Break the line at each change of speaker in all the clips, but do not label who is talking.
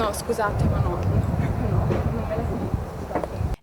No, scusate, ma no, non me la dico.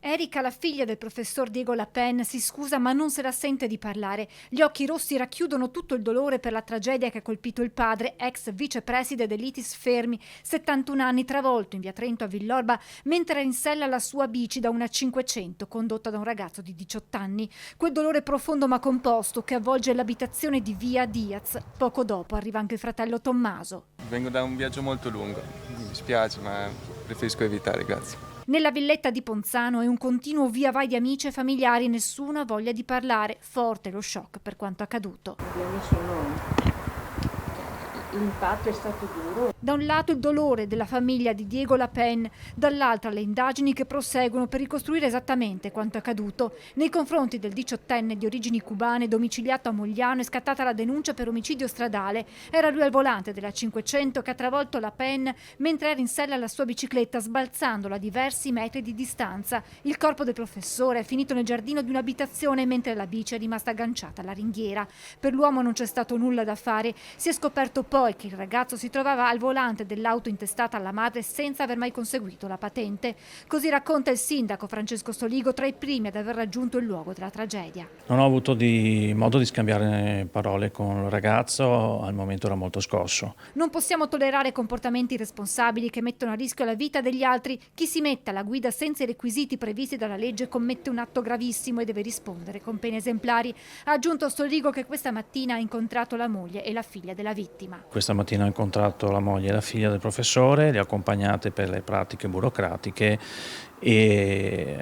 Erika, la figlia del professor Diego Lapen, si scusa ma non se la sente di parlare. Gli occhi rossi racchiudono tutto il dolore per la tragedia che ha colpito il padre, ex vicepreside dell'ITIS Fermi, 71 anni, travolto in via Trento a Villorba mentre era in sella alla sua bici da una 500 condotta da un ragazzo di 18 anni. Quel dolore profondo ma composto che avvolge l'abitazione di via Diaz. Poco dopo arriva anche il fratello Tommaso.
Vengo da un viaggio molto lungo, mi spiace ma preferisco evitare, grazie.
Nella villetta di Ponzano è un continuo via vai di amici e familiari, nessuna voglia di parlare, forte lo shock per quanto accaduto.
L'impatto è stato duro.
Da un lato il dolore della famiglia di Diego Lapen, dall'altra le indagini che proseguono per ricostruire esattamente quanto accaduto. Nei confronti del 18enne di origini cubane domiciliato a Mogliano è scattata la denuncia per omicidio stradale. Era lui al volante della 500 che ha travolto Lapen mentre era in sella alla sua bicicletta, sbalzandola a diversi metri di distanza. Il corpo del professore è finito nel giardino di un'abitazione mentre la bici è rimasta agganciata alla ringhiera. Per l'uomo non c'è stato nulla da fare. Si è scoperto poi che il ragazzo si trovava al volante dell'auto intestata alla madre senza aver mai conseguito la patente. Così racconta il sindaco Francesco Soligo, tra i primi ad aver raggiunto il luogo della tragedia.
Non ho avuto modo di scambiare parole con il ragazzo, al momento era molto scosso.
Non possiamo tollerare comportamenti irresponsabili che mettono a rischio la vita degli altri. Chi si mette alla guida senza i requisiti previsti dalla legge commette un atto gravissimo e deve rispondere con pene esemplari. Ha aggiunto Soligo che questa mattina ha incontrato la moglie e la figlia della vittima.
Questa mattina ho incontrato la moglie e la figlia del professore, le ho accompagnate per le pratiche burocratiche e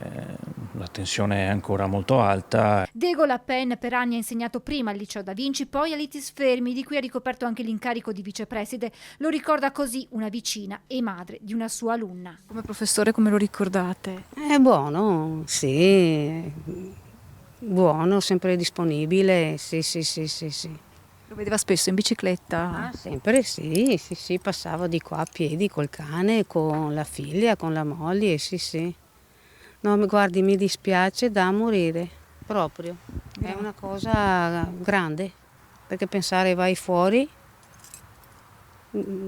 la tensione è ancora molto alta.
Diego Lapen per anni ha insegnato prima al liceo Da Vinci, poi all'ITIS Fermi, di cui ha ricoperto anche l'incarico di vicepreside. Lo ricorda così una vicina e madre di una sua alunna.
Come professore come lo ricordate?
È buono, sì, buono, sempre disponibile, sì.
Lo vedeva spesso in bicicletta?
Ah, sempre sì, passavo di qua a piedi col cane, con la figlia, con la moglie, sì. No, guardi, mi dispiace da morire, proprio. È una cosa grande, perché pensare vai fuori,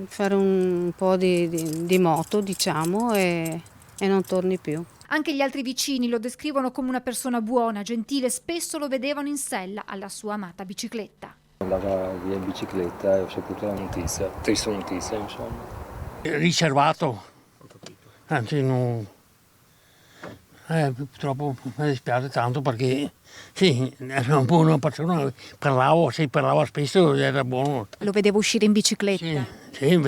fare un po' di moto, diciamo, e non torni più.
Anche gli altri vicini lo descrivono come una persona buona, gentile, spesso lo vedevano in sella alla sua amata bicicletta.
Andava via in bicicletta e ho saputo la notizia, triste notizia insomma.
Riservato, anzi non... purtroppo mi dispiace tanto perché sì, era una buona persona, parlava spesso, era buono.
Lo vedevo uscire in bicicletta?
Sì,